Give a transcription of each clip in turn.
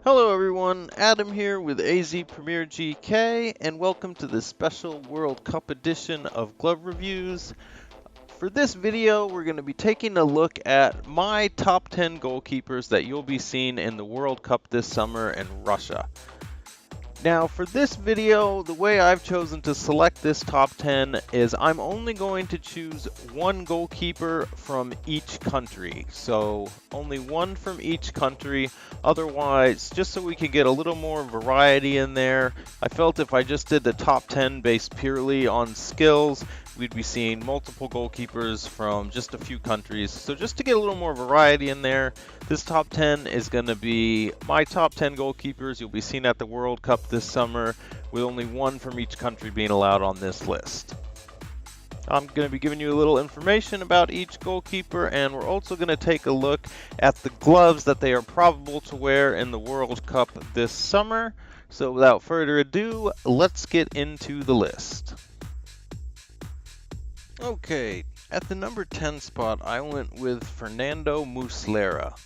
Hello everyone, Adam here with AZ Premier GK, and welcome to this special World Cup edition of Glove Reviews. For this video, we're going to be taking a look at my top 10 goalkeepers that you'll be seeing in the World Cup this summer in Russia. Now for this video, the way I've chosen to select this top 10 is I'm only going to choose one goalkeeper from each country. So only one from each country. Otherwise, just so we can get a little more variety in there, I felt if I just did the top 10 based purely on skills, we'd be seeing multiple goalkeepers from just a few countries. So just to get a little more variety in there, this top 10 is going to be my top 10 goalkeepers you'll be seeing at the World Cup this summer, with only one from each country being allowed on this list. I'm going to be giving you a little information about each goalkeeper, and we're also going to take a look at the gloves that they are probable to wear in the World Cup this summer. So without further ado, let's get into the list. Okay, at the number 10 spot, I went with Fernando Muslera,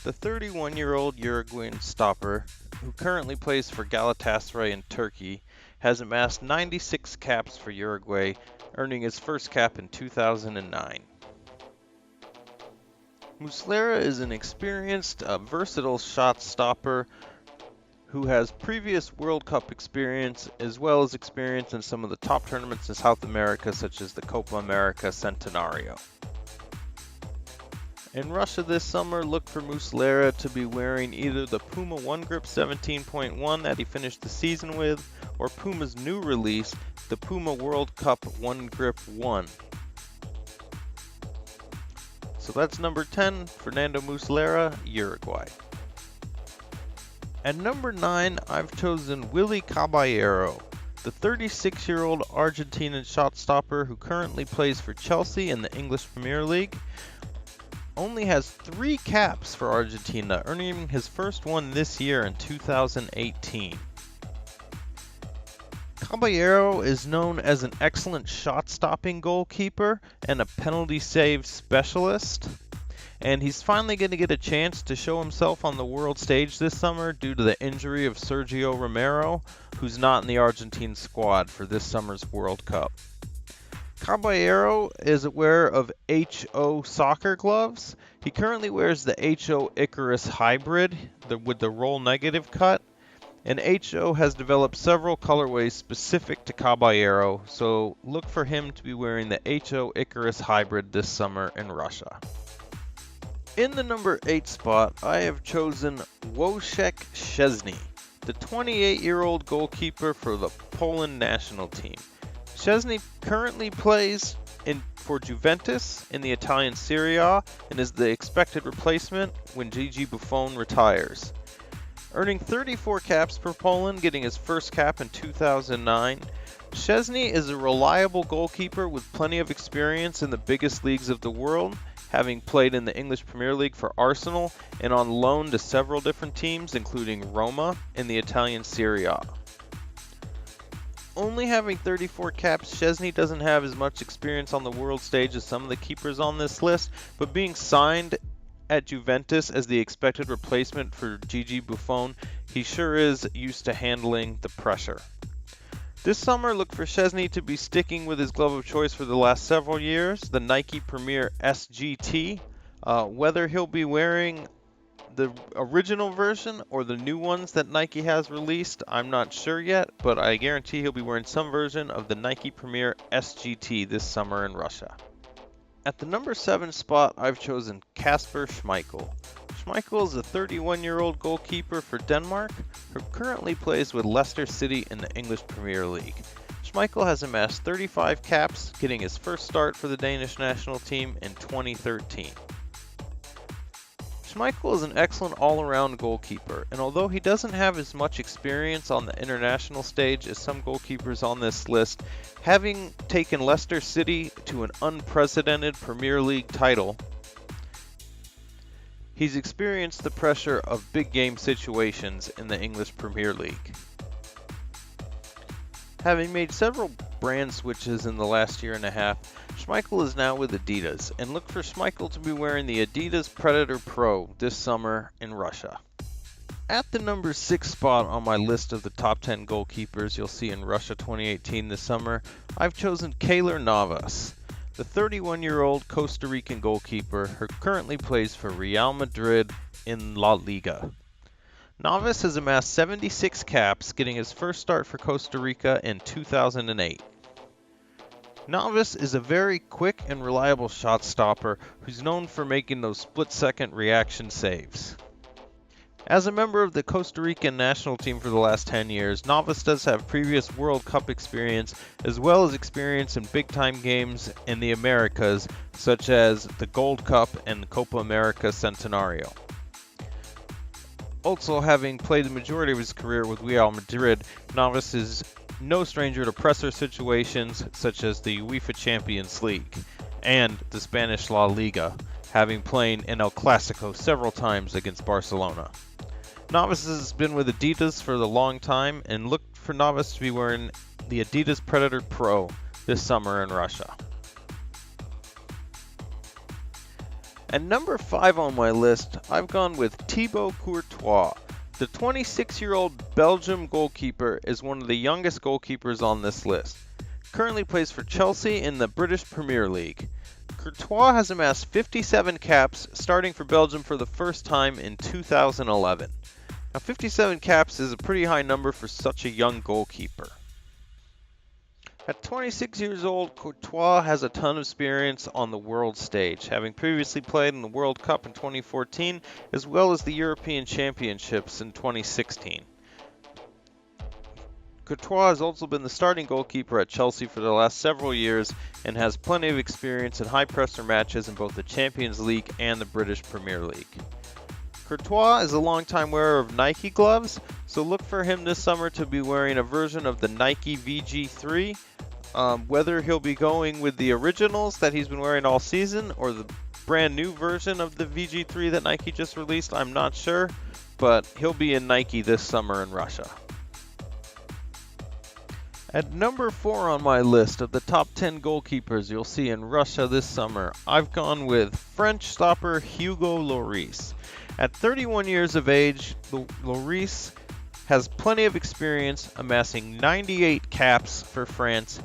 the 31-year-old Uruguayan stopper who currently plays for Galatasaray in Turkey, has amassed 96 caps for Uruguay, earning his first cap in 2009. Muslera is an experienced, versatile shot stopper who has previous World Cup experience as well as experience in some of the top tournaments in South America, such as the Copa America Centenario. In Russia this summer, look for Muslera to be wearing either the Puma 1 Grip 17.1 that he finished the season with, or Puma's new release, the Puma World Cup 1 Grip 1. So that's number 10, Fernando Muslera, Uruguay. At number 9, I've chosen Willy Caballero, the 36-year-old Argentinian shot stopper who currently plays for Chelsea in the English Premier League. Only has 3 caps for Argentina, earning his first one this year in 2018. Caballero is known as an excellent shot-stopping goalkeeper and a penalty save specialist. And he's finally going to get a chance to show himself on the world stage this summer due to the injury of Sergio Romero, who's not in the Argentine squad for this summer's World Cup. Caballero is aware of HO soccer gloves. He currently wears the HO Icarus Hybrid with the roll negative cut, and HO has developed several colorways specific to Caballero, so look for him to be wearing the HO Icarus Hybrid this summer in Russia. In the number 8 spot, I have chosen Wojciech Szczesny, the 28-year-old goalkeeper for the Poland national team. Szczesny currently plays for Juventus in the Italian Serie A and is the expected replacement when Gigi Buffon retires. Earning 34 caps for Poland, getting his first cap in 2009, Szczesny is a reliable goalkeeper with plenty of experience in the biggest leagues of the world, having played in the English Premier League for Arsenal and on loan to several different teams, including Roma and the Italian Serie A. Only having 34 caps, Szczesny doesn't have as much experience on the world stage as some of the keepers on this list, but being signed at Juventus as the expected replacement for Gigi Buffon, he sure is used to handling the pressure. This summer, look for Szczesny to be sticking with his glove of choice for the last several years, the Nike Premier SGT. Whether he'll be wearing the original version or the new ones that Nike has released, I'm not sure yet, but I guarantee he'll be wearing some version of the Nike Premier SGT this summer in Russia. At the number 7 spot, I've chosen Kasper Schmeichel. Schmeichel is a 31-year-old goalkeeper for Denmark who currently plays with Leicester City in the English Premier League. Schmeichel has amassed 35 caps, getting his first start for the Danish national team in 2013. Schmeichel is an excellent all-around goalkeeper, and although he doesn't have as much experience on the international stage as some goalkeepers on this list, having taken Leicester City to an unprecedented Premier League title, he's experienced the pressure of big game situations in the English Premier League. Having made several brand switches in the last year and a half, Schmeichel is now with Adidas, and look for Schmeichel to be wearing the Adidas Predator Pro this summer in Russia. At the number 6 spot on my list of the top 10 goalkeepers you'll see in Russia 2018 this summer, I've chosen Keylor Navas, the 31-year-old Costa Rican goalkeeper who currently plays for Real Madrid in La Liga. Navas has amassed 76 caps, getting his first start for Costa Rica in 2008. Navas is a very quick and reliable shot stopper who's known for making those split-second reaction saves. As a member of the Costa Rican national team for the last 10 years, Navas does have previous World Cup experience as well as experience in big-time games in the Americas such as the Gold Cup and the Copa America Centenario. Also, having played the majority of his career with Real Madrid, Navas is no stranger to presser situations such as the UEFA Champions League and the Spanish La Liga, having played in El Clasico several times against Barcelona. Navas has been with Adidas for a long time, and look for Navas to be wearing the Adidas Predator Pro this summer in Russia. At number 5 on my list, I've gone with Thibaut Courtois. The 26-year-old Belgium goalkeeper is one of the youngest goalkeepers on this list. Currently plays for Chelsea in the British Premier League. Courtois has amassed 57 caps, starting for Belgium for the first time in 2011. Now 57 caps is a pretty high number for such a young goalkeeper. At 26 years old, Courtois has a ton of experience on the world stage, having previously played in the World Cup in 2014 as well as the European Championships in 2016. Courtois has also been the starting goalkeeper at Chelsea for the last several years and has plenty of experience in high-pressure matches in both the Champions League and the British Premier League. Courtois is a longtime wearer of Nike gloves, so look for him this summer to be wearing a version of the Nike VG3. Whether he'll be going with the originals that he's been wearing all season or the brand new version of the VG3 that Nike just released, I'm not sure, but he'll be in Nike this summer in Russia. At number 4 on my list of the top 10 goalkeepers you'll see in Russia this summer, I've gone with French stopper Hugo Lloris. At 31 years of age, Lloris has plenty of experience, amassing 98 caps for France,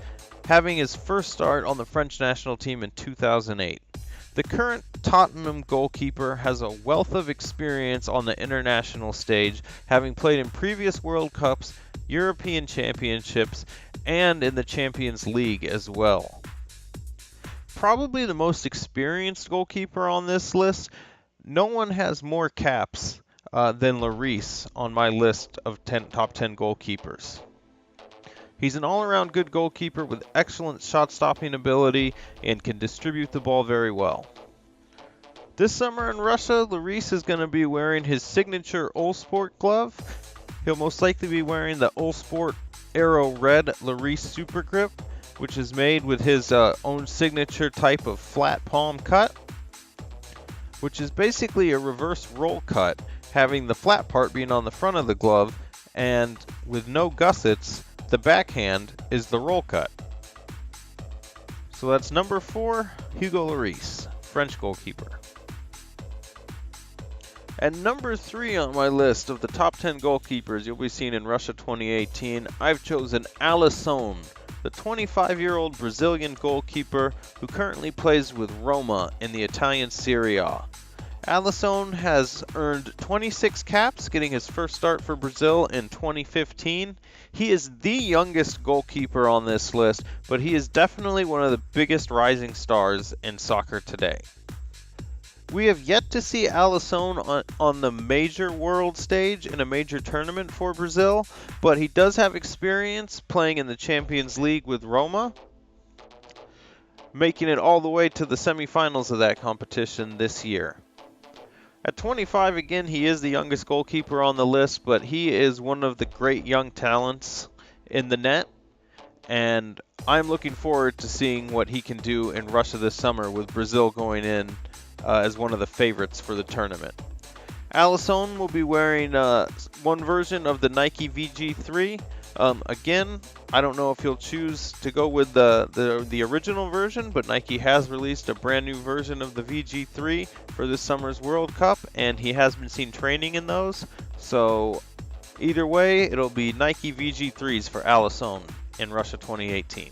having his first start on the French national team in 2008. The current Tottenham goalkeeper has a wealth of experience on the international stage, having played in previous World Cups, European Championships, and in the Champions League as well. Probably the most experienced goalkeeper on this list, no one has more caps than Lloris on my list of top 10 goalkeepers. He's an all-around good goalkeeper with excellent shot-stopping ability and can distribute the ball very well. This summer in Russia, Lloris is going to be wearing his signature Uhlsport glove. He'll most likely be wearing the Uhlsport Aero Red Lloris Super Grip, which is made with his own signature type of flat palm cut, which is basically a reverse roll cut, having the flat part being on the front of the glove, and with no gussets, the backhand is the roll cut. So that's number 4, Hugo Lloris, French goalkeeper. At number 3 on my list of the top 10 goalkeepers you'll be seeing in Russia 2018, I've chosen Alisson, the 25-year-old Brazilian goalkeeper who currently plays with Roma in the Italian Serie A. Alisson has earned 26 caps, getting his first start for Brazil in 2015. He is the youngest goalkeeper on this list, but he is definitely one of the biggest rising stars in soccer today. We have yet to see Alisson on the major world stage in a major tournament for Brazil, but he does have experience playing in the Champions League with Roma, making it all the way to the semifinals of that competition this year. At 25, again, he is the youngest goalkeeper on the list, but he is one of the great young talents in the net, and I'm looking forward to seeing what he can do in Russia this summer with Brazil going in as one of the favorites for the tournament. Alisson will be wearing one version of the Nike VG3. Again, I don't know if he'll choose to go with the original version, but Nike has released a brand new version of the VG3 for this summer's World Cup, and he has been seen training in those. So either way, it'll be Nike VG3s for Alisson in Russia 2018.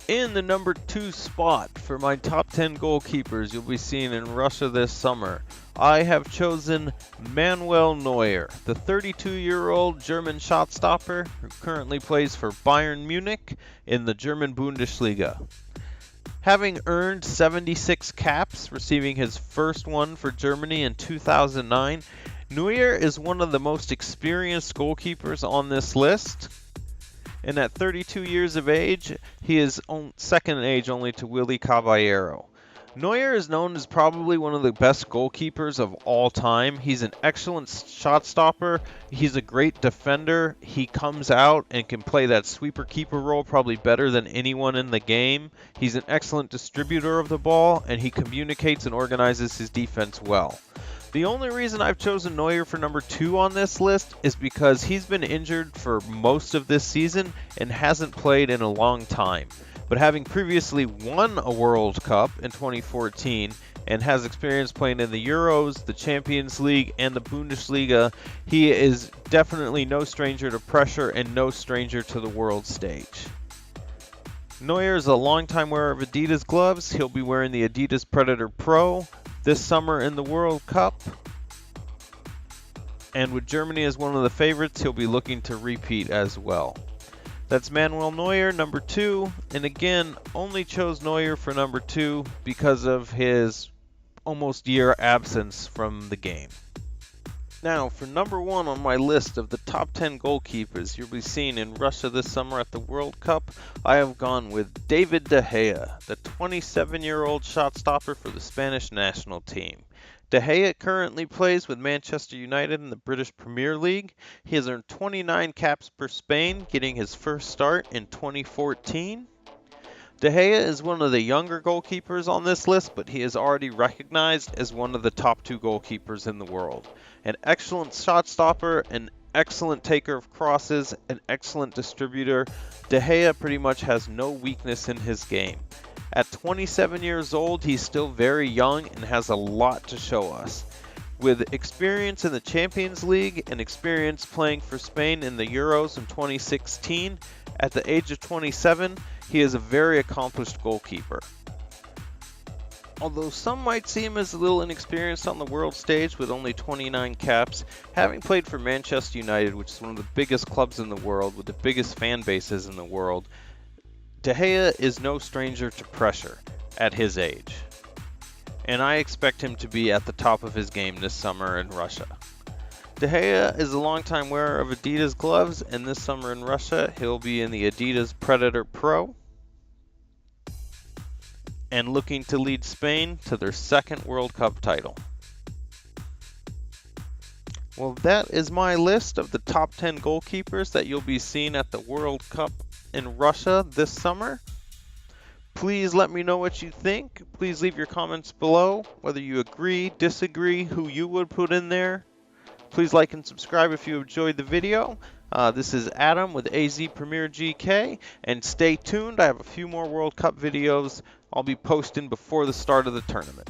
In the number 2 spot for my top 10 goalkeepers you'll be seeing in Russia this summer, I have chosen Manuel Neuer, the 32-year-old German shot stopper who currently plays for Bayern Munich in the German Bundesliga. Having earned 76 caps, receiving his first one for Germany in 2009, Neuer is one of the most experienced goalkeepers on this list. And at 32 years of age, he is second in age only to Willy Caballero. Neuer is known as probably one of the best goalkeepers of all time. He's an excellent shot stopper. He's a great defender. He comes out and can play that sweeper keeper role probably better than anyone in the game. He's an excellent distributor of the ball, and he communicates and organizes his defense well. The only reason I've chosen Neuer for number 2 on this list is because he's been injured for most of this season and hasn't played in a long time. But having previously won a World Cup in 2014 and has experience playing in the Euros, the Champions League, and the Bundesliga, he is definitely no stranger to pressure and no stranger to the world stage. Neuer is a longtime wearer of Adidas gloves. He'll be wearing the Adidas Predator Pro this summer in the World Cup. And with Germany as one of the favorites, he'll be looking to repeat as well. That's Manuel Neuer, number 2. And again, only chose Neuer for number 2 because of his almost year absence from the game. Now, for number 1 on my list of the top 10 goalkeepers you'll be seeing in Russia this summer at the World Cup, I have gone with David De Gea, the 27-year-old shot stopper for the Spanish national team. De Gea currently plays with Manchester United in the British Premier League. He has earned 29 caps for Spain, getting his first start in 2014. De Gea is one of the younger goalkeepers on this list, but he is already recognized as one of the top 2 goalkeepers in the world. An excellent shot stopper, an excellent taker of crosses, an excellent distributor. De Gea pretty much has no weakness in his game. At 27 years old, he's still very young and has a lot to show us. With experience in the Champions League and experience playing for Spain in the Euros in 2016, at the age of 27, he is a very accomplished goalkeeper. Although some might see him as a little inexperienced on the world stage with only 29 caps, having played for Manchester United, which is one of the biggest clubs in the world with the biggest fan bases in the world, De Gea is no stranger to pressure at his age. And I expect him to be at the top of his game this summer in Russia. De Gea is a longtime wearer of Adidas gloves, and this summer in Russia, he'll be in the Adidas Predator Pro and looking to lead Spain to their second World Cup title. Well, that is my list of the top 10 goalkeepers that you'll be seeing at the World Cup in Russia this summer. Please let me know what you think. Please leave your comments below, whether you agree, disagree, who you would put in there. Please like and subscribe if you enjoyed the video. This is Adam with AZ Premier GK, and stay tuned. I have a few more World Cup videos I'll be posting before the start of the tournament.